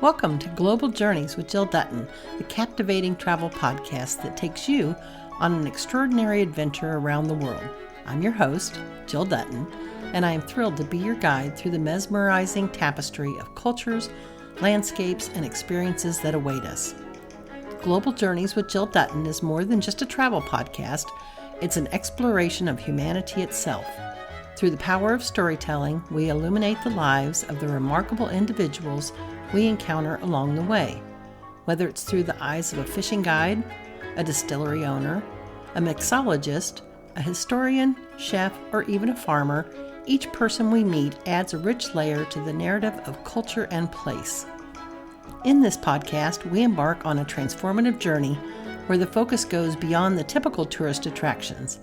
Welcome to Global Journeys with Jill Dutton, the captivating travel podcast that takes you on an extraordinary adventure around the world. I'm your host, Jill Dutton, and I am thrilled to be your guide through the mesmerizing tapestry of cultures, landscapes, and experiences that await us. Global Journeys with Jill Dutton is more than just a travel podcast. It's an exploration of humanity itself. Through the power of storytelling, we illuminate the lives of the remarkable individuals we encounter along the way. Whether it's through the eyes of a fishing guide, a distillery owner, a mixologist, a historian, chef, or even a farmer, each person we meet adds a rich layer to the narrative of culture and place. In this podcast, we embark on a transformative journey where the focus goes beyond the typical tourist attractions.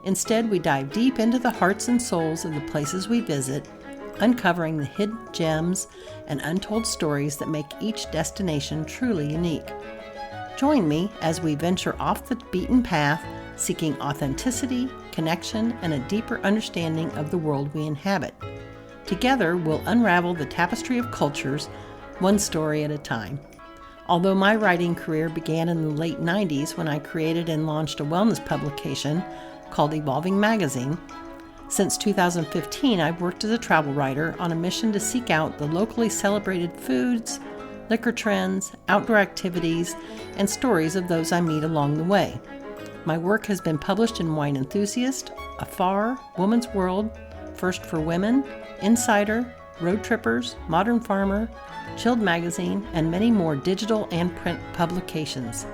Instead, we dive deep into the hearts and souls of the places we visit, uncovering the hidden gems and untold stories that make each destination truly unique. Join me as we venture off the beaten path, seeking authenticity, connection, and a deeper understanding of the world we inhabit. Together, we'll unravel the tapestry of cultures, one story at a time. Although my writing career began in the late 90s when I created and launched a wellness publication called Evolving Magazine, since 2015 I've worked as a travel writer on a mission to seek out the locally celebrated foods, liquor trends, outdoor activities, and stories of those I meet along the way. My work has been published in Wine Enthusiast, Afar, Woman's World, First for Women, Insider, Road Trippers, Modern Farmer, Chilled Magazine, and many more digital and print publications.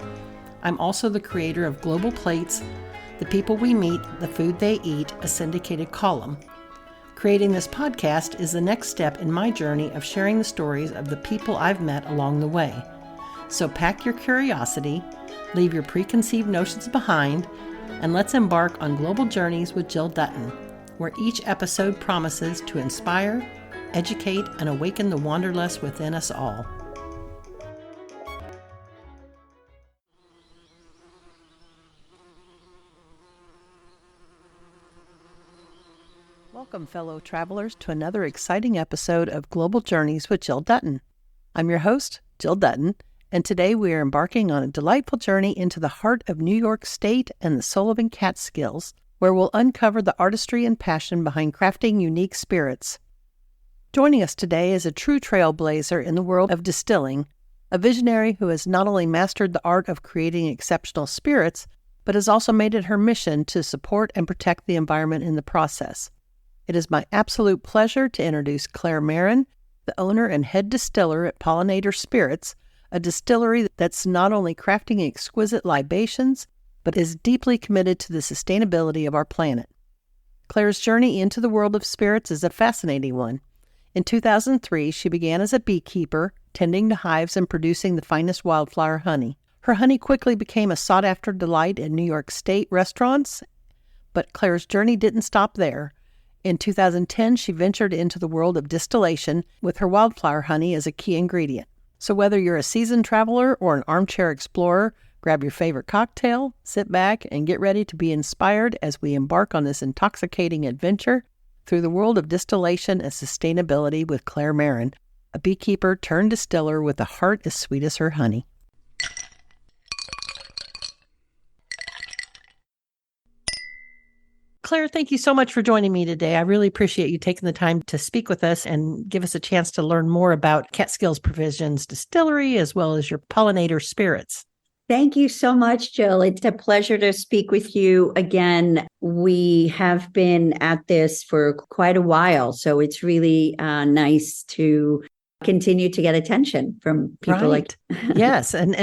I'm also the creator of Global Plates, The People We Meet, The Food They Eat, a syndicated column. Creating this podcast is the next step in my journey of sharing the stories of the people I've met along the way. So pack your curiosity, leave your preconceived notions behind, and let's embark on Global Journeys with Jill Dutton, where each episode promises to inspire, educate, and awaken the wanderlust within us all. Welcome, fellow travelers, to another exciting episode of Global Journeys with Jill Dutton. I'm your host, Jill Dutton, and today we are embarking on a delightful journey into the heart of New York State and the Sullivan Catskills, where we'll uncover the artistry and passion behind crafting unique spirits. Joining us today is a true trailblazer in the world of distilling, a visionary who has not only mastered the art of creating exceptional spirits, but has also made it her mission to support and protect the environment in the process. It is my absolute pleasure to introduce Claire Marin, the owner and head distiller at Pollinator Spirits, a distillery that's not only crafting exquisite libations, but is deeply committed to the sustainability of our planet. Claire's journey into the world of spirits is a fascinating one. In 2003, she began as a beekeeper, tending to hives and producing the finest wildflower honey. Her honey quickly became a sought-after delight in New York State restaurants, but Claire's journey didn't stop there. In 2010, she ventured into the world of distillation with her wildflower honey as a key ingredient. So whether you're a seasoned traveler or an armchair explorer, grab your favorite cocktail, sit back, and get ready to be inspired as we embark on this intoxicating adventure through the world of distillation and sustainability with Claire Marin, a beekeeper turned distiller with a heart as sweet as her honey. Claire, thank you so much for joining me today. I really appreciate you taking the time to speak with us and give us a chance to learn more about Catskills Provisions Distillery as well as your Pollinator Spirits. Thank you so much, Jill. It's a pleasure to speak with you again. We have been at this for quite a while, so it's really nice to continue to get attention from people like yes, and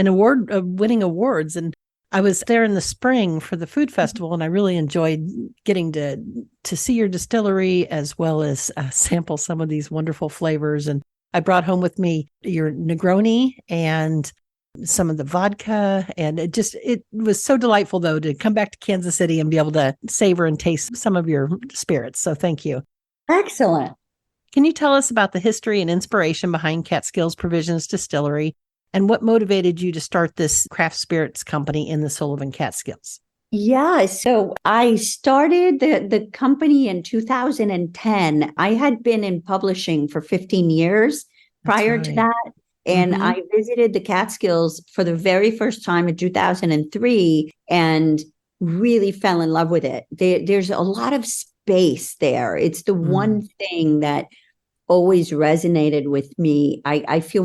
winning awards. And I was there in the spring for the food festival, and I really enjoyed getting to see your distillery as well as sample some of these wonderful flavors. And I brought home with me your Negroni and some of the vodka, and it was so delightful though to come back to Kansas City and be able to savor and taste some of your spirits. So thank you. Excellent. Can you tell us about the history and inspiration behind Catskills Provisions Distillery and what motivated you to start this craft spirits company in the Sullivan Catskills? Yeah, so I started the company in 2010. I had been in publishing for 15 years prior to that. And I visited the Catskills for the very first time in 2003 and really fell in love with it. There's a lot of space there. It's the one thing that always resonated with me. I feel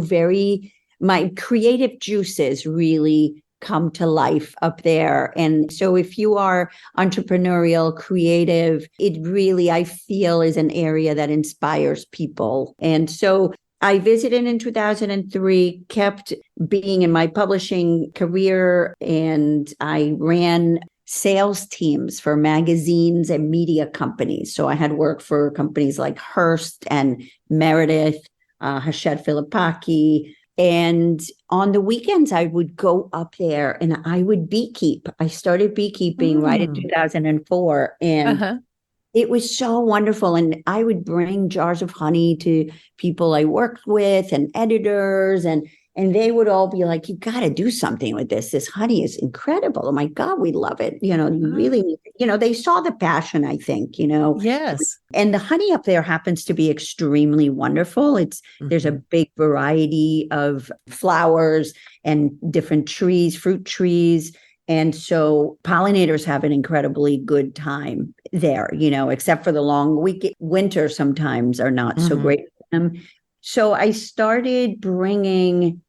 my creative juices really come to life up there. And so if you are entrepreneurial, creative, it really, I feel, is an area that inspires people. And so I visited in 2003, kept being in my publishing career, and I ran sales teams for magazines and media companies. So I had worked for companies like Hearst and Meredith, Hachette Filipaki. And on the weekends, I would go up there and I would beekeep. I started beekeeping right in 2004. And it was so wonderful. And I would bring jars of honey to people I worked with and editors, and they would all be like, you got to do something with this. This honey is incredible. Oh my God, we love it. You really need it. They saw the passion, I think, Yes. And the honey up there happens to be extremely wonderful. There's a big variety of flowers and different trees, fruit trees. And so pollinators have an incredibly good time there, except for the long winter sometimes are not so great for them. So I started bringing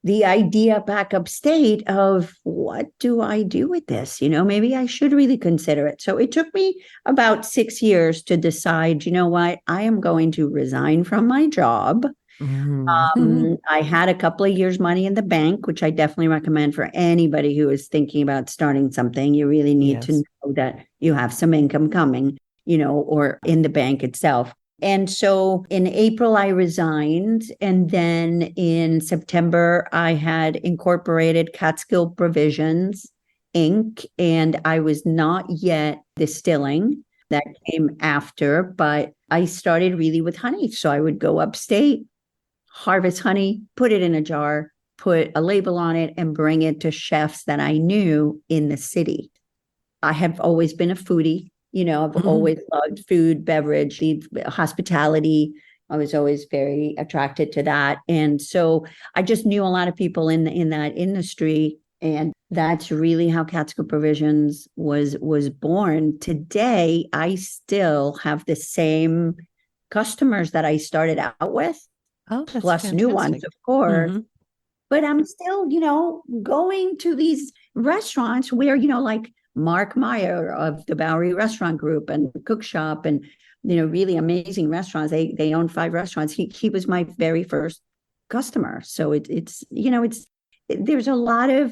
the idea back upstate of, what do I do with this? Maybe I should really consider it. So it took me about 6 years to decide, what, I am going to resign from my job. I had a couple of years money in the bank, which I definitely recommend for anybody who is thinking about starting something. You really need to know that you have some income coming, or in the bank itself. And so in April, I resigned. And then in September, I had incorporated Catskill Provisions, Inc. And I was not yet distilling. That came after, but I started really with honey. So I would go upstate, harvest honey, put it in a jar, put a label on it, and bring it to chefs that I knew in the city. I have always been a foodie. I've always loved food, beverage, hospitality. I was always very attracted to that. And so I just knew a lot of people in that industry. And that's really how Catskill Provisions was born. Today, I still have the same customers that I started out with, plus fantastic. new ones, of course. But I'm still, going to these restaurants where, like Mark Meyer of the Bowery Restaurant Group and Cook Shop, and really amazing restaurants. They own 5 restaurants. He was my very first customer. So it's there's a lot of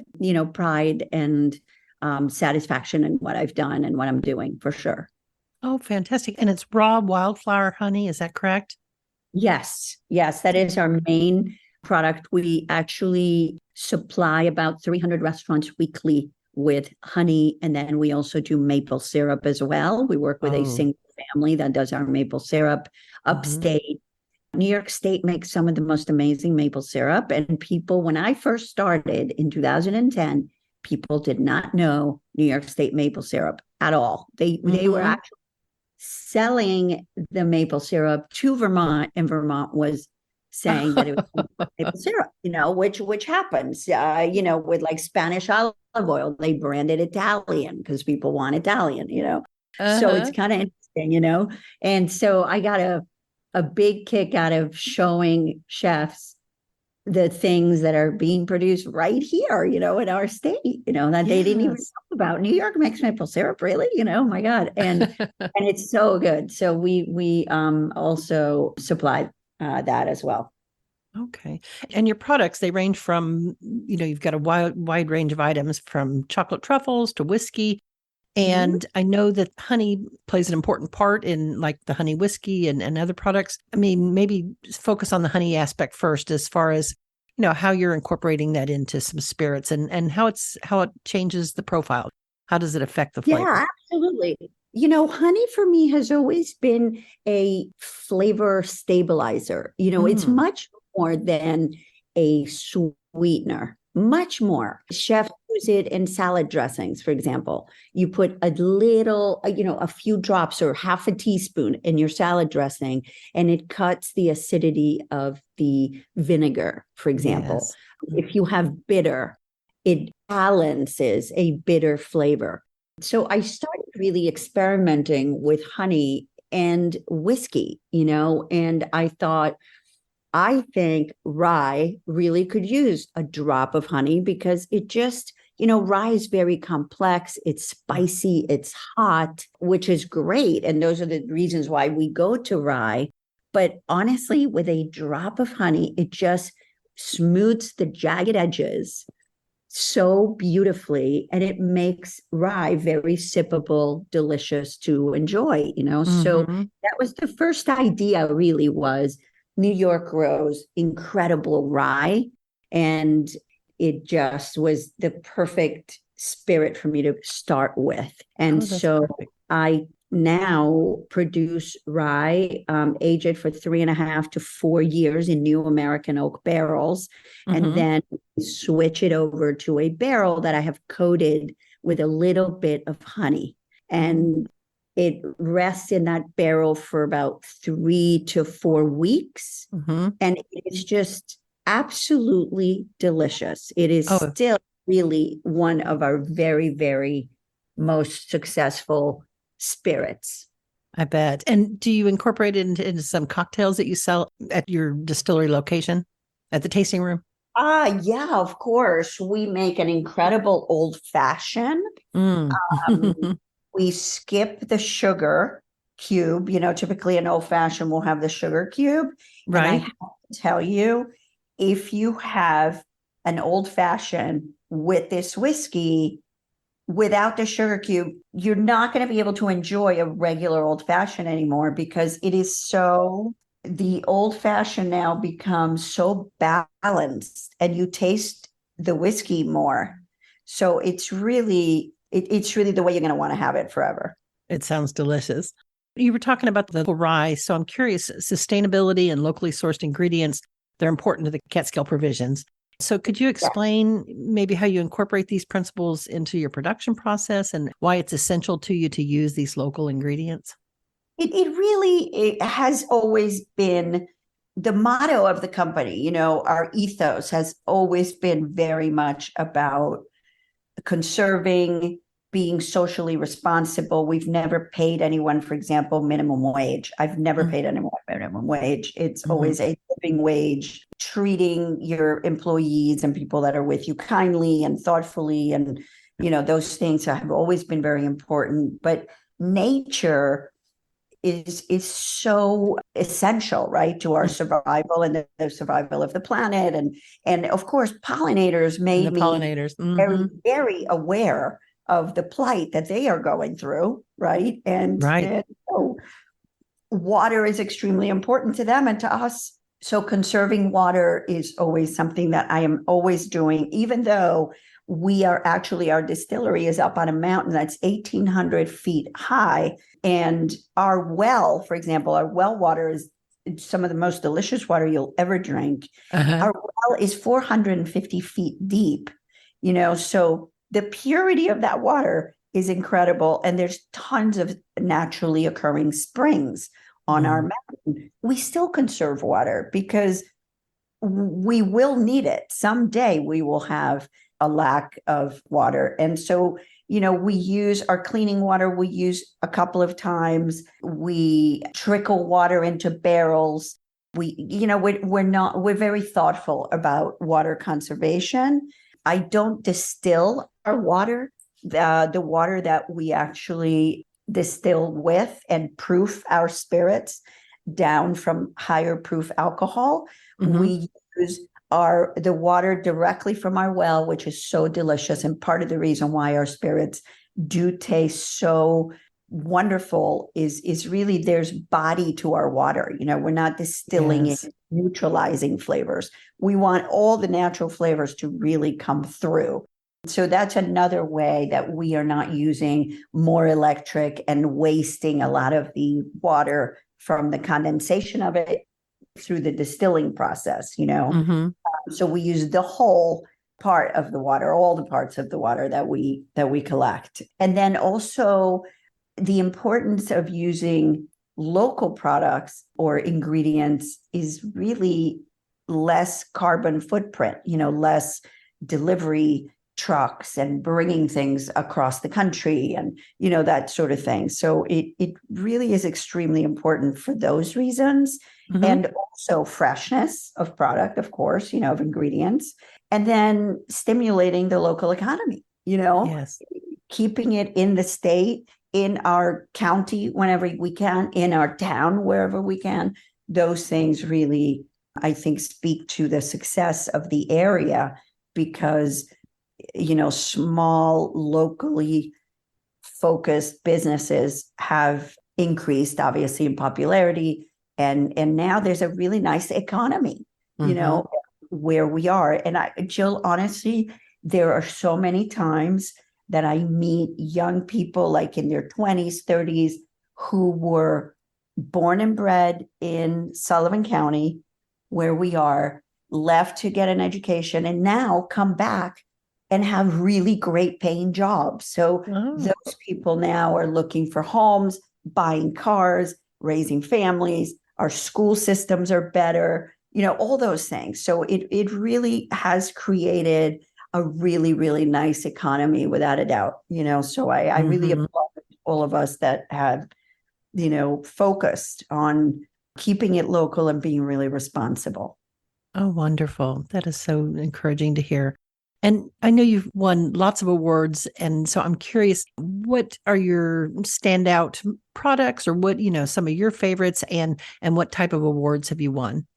pride and satisfaction in what I've done and what I'm doing, for sure. Oh, fantastic! And it's raw wildflower honey. Is that correct? Yes, that is our main product. We actually supply about 300 restaurants weekly with honey. And then we also do maple syrup as well. We work with a single family that does our maple syrup upstate. New York State makes some of the most amazing maple syrup. And people, when I first started in 2010, people did not know New York State maple syrup at all. They were actually selling the maple syrup to Vermont, and Vermont was saying that it was maple syrup, which happens, with like Spanish olive oil. They branded Italian because people want Italian, So it's kind of interesting, And so I got a big kick out of showing chefs the things that are being produced right here, in our state, that they didn't even talk about. New York makes maple syrup, really? Oh my God. And it's so good. So we also supply that as well. Okay. And your products, they range from, you've got a wide range of items, from chocolate truffles to whiskey. And I know that honey plays an important part in like the honey whiskey and other products. I mean, maybe focus on the honey aspect first, as far as, how you're incorporating that into some spirits and how it changes the profile. How does it affect the flavor? Yeah, absolutely. Honey for me has always been a flavor stabilizer. It's much more than a sweetener, much more. Chefs use it in salad dressings, for example. You put a little, a few drops or half a teaspoon in your salad dressing, and it cuts the acidity of the vinegar, for example. Yes. If you have bitter, it balances a bitter flavor. So I started really experimenting with honey and whiskey, and I think rye really could use a drop of honey because it just, rye is very complex. It's spicy, it's hot, which is great. And those are the reasons why we go to rye. But honestly, with a drop of honey, it just smooths the jagged edges so beautifully, and it makes rye very sippable, delicious to enjoy, So that was the first idea, really, was New York grows incredible rye, and it just was the perfect spirit for me to start with. And so perfect. I now produce rye, age it for 3.5 to 4 years in new American oak barrels, and then switch it over to a barrel that I have coated with a little bit of honey. And it rests in that barrel for about 3 to 4 weeks. And it's just absolutely delicious. It is still really one of our very, very most successful spirits. I bet. And do you incorporate it into some cocktails that you sell at your distillery location, at the tasting room? Yeah, of course. We make an incredible old fashioned. We skip the sugar cube. Typically an old fashioned will have the sugar cube. Right. And I have to tell you, if you have an old fashioned with this whiskey without the sugar cube, you're not going to be able to enjoy a regular old fashioned anymore, because it is the old fashioned now becomes so balanced, and you taste the whiskey more. So it's really the way you're going to want to have it forever. It sounds delicious. You were talking about the rye, so I'm curious, sustainability and locally sourced ingredients, they're important to the Catskill provisions. So could you explain maybe how you incorporate these principles into your production process and why it's essential to you to use these local ingredients? It has always been the motto of the company. Our ethos has always been very much about conserving, being socially responsible. We've never paid anyone, for example, minimum wage. I've never paid anyone minimum wage. It's always a living wage, treating your employees and people that are with you kindly and thoughtfully. And, those things have always been very important. But nature is so essential, right, to our survival and the survival of the planet. And of course, pollinators made me very, very aware of the plight that they are going through, right? And so water is extremely important to them and to us. So conserving water is always something that I am always doing, even though our distillery is up on a mountain that's 1,800 feet high. And our well, for example, our well water is some of the most delicious water you'll ever drink. Our well is 450 feet deep, so the purity of that water is incredible. And there's tons of naturally occurring springs on our mountain. We still conserve water because we will need it. Someday we will have a lack of water. And so, we use our cleaning water. We use a couple of times. We trickle water into barrels. We're very thoughtful about water conservation. I don't distill our water. The water that we actually distill with and proof our spirits down from higher proof alcohol. We use the water directly from our well, which is so delicious. And part of the reason why our spirits do taste so wonderful is really there's body to our water. We're not distilling it, neutralizing flavors. We want all the natural flavors to really come through. So that's another way that we are not using more electric and wasting a lot of the water from the condensation of it through the distilling process, So we use the whole part of the water, all the parts of the water that we collect. And then also the importance of using local products or ingredients is really less carbon footprint, less delivery trucks and bringing things across the country and, that sort of thing. So it really is extremely important for those reasons. Mm-hmm. And also freshness of product, of course, of ingredients, and then stimulating the local economy, yes. Keeping it in the state, in our county, whenever we can, in our town, wherever we can. Those things really, I think, speak to the success of the area because, small, locally focused businesses have increased, obviously, in popularity. And now there's a really nice economy, mm-hmm. Where we are. And Jill, honestly, there are so many times that I meet young people like in their 20s, 30s, who were born and bred in Sullivan County, where we are, left to get an education, and now come back and have really great paying jobs. So those people now are looking for homes, buying cars, raising families. Our school systems are better, all those things. So it really has created a really, really nice economy without a doubt, so I really applaud all of us that have, focused on keeping it local and being really responsible. Oh, wonderful. That is so encouraging to hear. And I know you've won lots of awards. And so I'm curious, what are your standout products or what, some of your favorites and what type of awards have you won?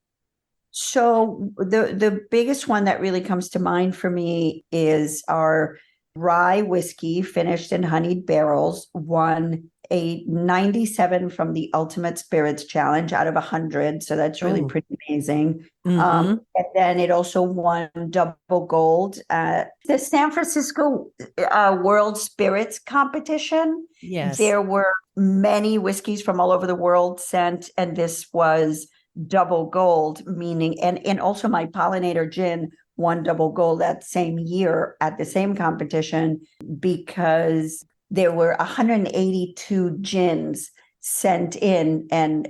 So the biggest one that really comes to mind for me is our rye whiskey finished in honeyed barrels, won a 97 from the Ultimate Spirits Challenge out of 100. So that's really pretty amazing. Mm-hmm. And then it also won double gold at the San Francisco World Spirits Competition. Yes. There were many whiskeys from all over the world sent, and this was double gold, meaning, and also my Pollinator gin won double gold that same year at the same competition because there were 182 gins sent in. And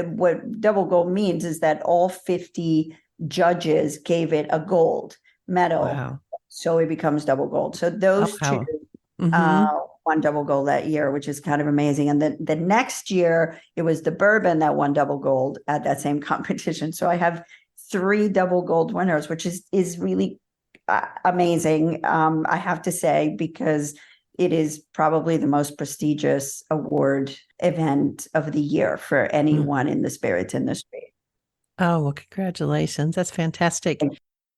what double gold means is that all 50 judges gave it a gold medal. Wow. So it becomes double gold. So those two won double gold that year, which is kind of amazing. And then the next year, it was the bourbon that won double gold at that same competition. So I have 3 double gold winners, which is really amazing, I have to say, because it is probably the most prestigious award event of the year for anyone in the spirits industry. Oh, well, congratulations. That's fantastic.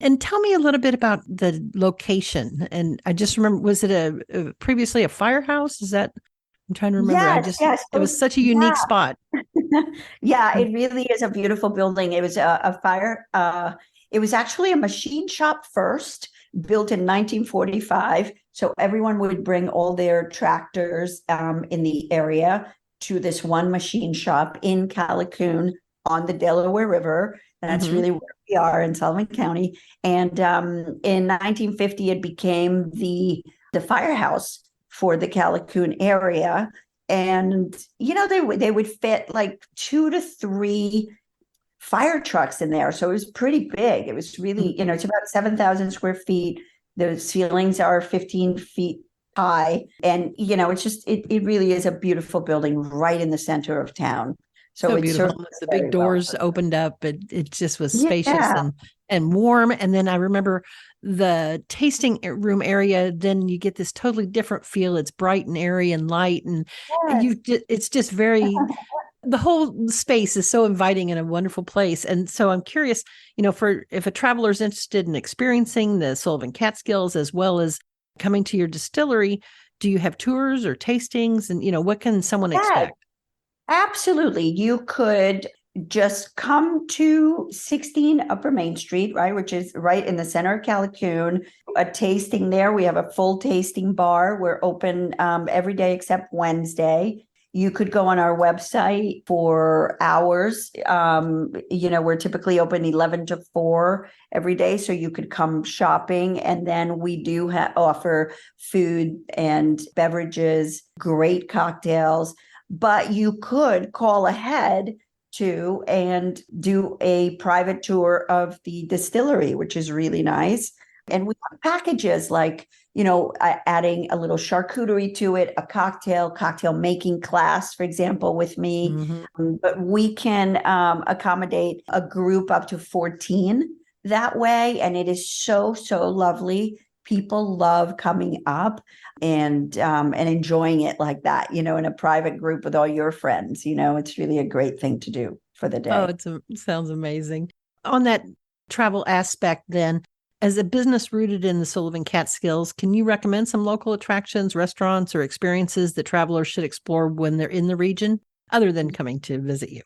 And tell me a little bit about the location. And I just remember, was it previously a firehouse? Is that, I'm trying to remember. Yes. It was such a unique spot. Yeah, it really is a beautiful building. It was it was actually a machine shop first, built in 1945. So everyone would bring all their tractors in the area to this one machine shop in Callicoon on the Delaware River. And that's really where we are in Sullivan County. And in 1950, it became the firehouse for the Callicoon area. And, they would fit like 2 to 3 fire trucks in there. So it was pretty big. It was really, it's about 7,000 square feet. The ceilings are 15 feet high. And, it's just, it really is a beautiful building right in the center of town. So beautiful. The big doors opened up. It just was spacious and warm. And then I remember the tasting room area. Then you get this totally different feel. It's bright and airy and light, and it's just very. The whole space is so inviting and a wonderful place. And so I'm curious, if a traveler is interested in experiencing the Sullivan Catskills as well as coming to your distillery, do you have tours or tastings? And what can someone expect? Absolutely. You could just come to 16 Upper Main Street, right, which is right in the center of Callicoon. A tasting there. We have a full tasting bar. We're open every day except Wednesday. You could go on our website for hours. We're typically open 11 to 4 every day. So you could come shopping. And then we do offer food and beverages, great cocktails. But you could call ahead too and do a private tour of the distillery, which is really nice. And we have packages like, adding a little charcuterie to it, a cocktail making class, for example, with me. Mm-hmm. But we can accommodate a group up to 14 that way. And it is so, so lovely. People love coming up and enjoying it like that, in a private group with all your friends. It's really a great thing to do for the day. Oh, it sounds amazing. On that travel aspect, then, as a business rooted in the Sullivan Catskills, can you recommend some local attractions, restaurants, or experiences that travelers should explore when they're in the region, other than coming to visit you?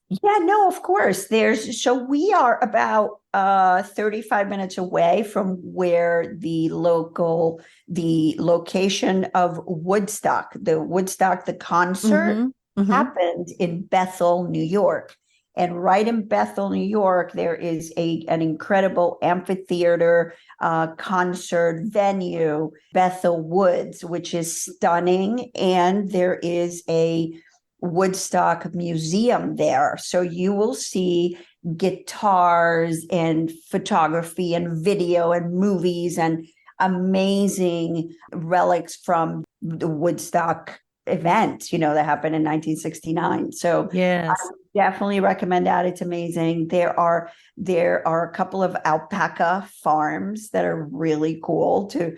Yeah, no, of course. So we are about 35 minutes away from where the location of Woodstock, the concert happened in Bethel, New York. And right in Bethel, New York, there is an incredible amphitheater concert venue, Bethel Woods, which is stunning. And there is a Woodstock museum there. So you will see guitars and photography and video and movies and amazing relics from the Woodstock event, that happened in 1969. So yes, I definitely recommend that. It's amazing. There are a couple of alpaca farms that are really cool to,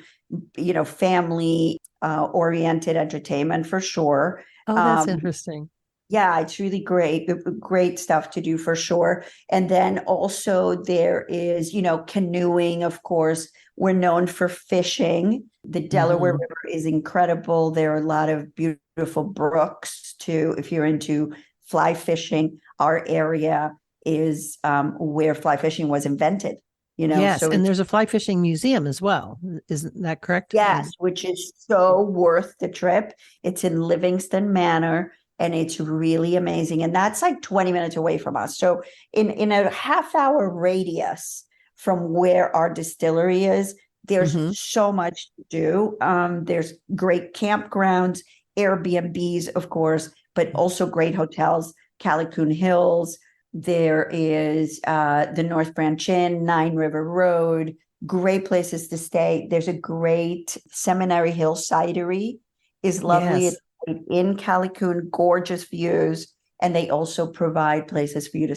family oriented entertainment for sure. Oh, that's interesting. Yeah, it's really great stuff to do for sure. And then also there is, canoeing, of course. We're known for fishing. The Delaware River is incredible. There are a lot of beautiful brooks too. If you're into fly fishing, our area is where fly fishing was invented. Yes, so and there's a fly fishing museum as well. Isn't that correct? Yes, which is so worth the trip. It's in Livingston Manor, and it's really amazing. And that's like 20 minutes away from us. So in a half-hour radius from where our distillery is, there's so much to do. There's great campgrounds, Airbnbs, of course, but also great hotels, Callicoon Hills. There is the North Branch Inn, Nine River Road, great places to stay. There's a great Seminary Hill Cidery is lovely. Yes. It's in Callicoon, gorgeous views. And they also provide places for you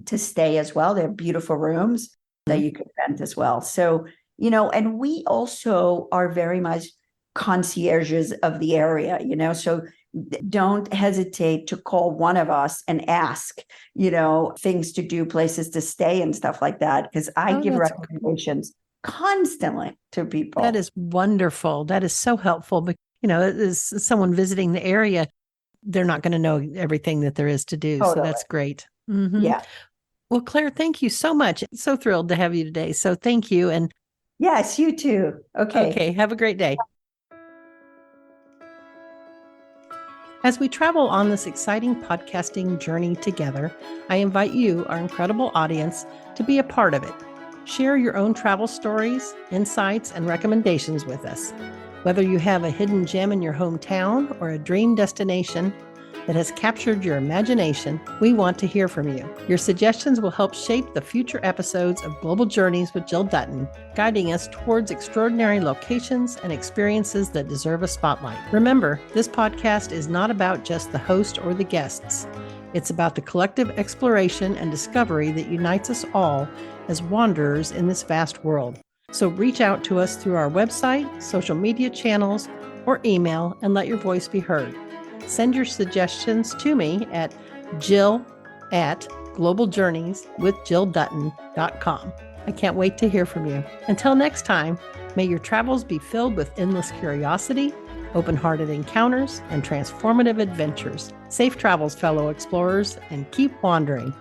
to stay as well. They have beautiful rooms that you can rent as well. So, and we also are very much concierges of the area, so don't hesitate to call one of us and ask, things to do, places to stay and stuff like that. Because I give recommendations constantly to people. That is wonderful. That is so helpful. But, as someone visiting the area, they're not going to know everything that there is to do. Totally. So that's great. Yeah. Well, Claire, thank you so much. So thrilled to have you today. So thank you. And yes, you too. Okay. Have a great day. As we travel on this exciting podcasting journey together, I invite you, our incredible audience, to be a part of it. Share your own travel stories, insights, and recommendations with us. Whether you have a hidden gem in your hometown or a dream destination that has captured your imagination, we want to hear from you. Your suggestions will help shape the future episodes of Global Journeys with Jill Dutton, guiding us towards extraordinary locations and experiences that deserve a spotlight. Remember, this podcast is not about just the host or the guests. It's about the collective exploration and discovery that unites us all as wanderers in this vast world. So reach out to us through our website, social media channels, or email and let your voice be heard. Send your suggestions to me at jill@globaljourneyswithjilldutton.com. I can't wait to hear from you. Until next time, may your travels be filled with endless curiosity, open-hearted encounters, and transformative adventures. Safe travels, fellow explorers, and keep wandering.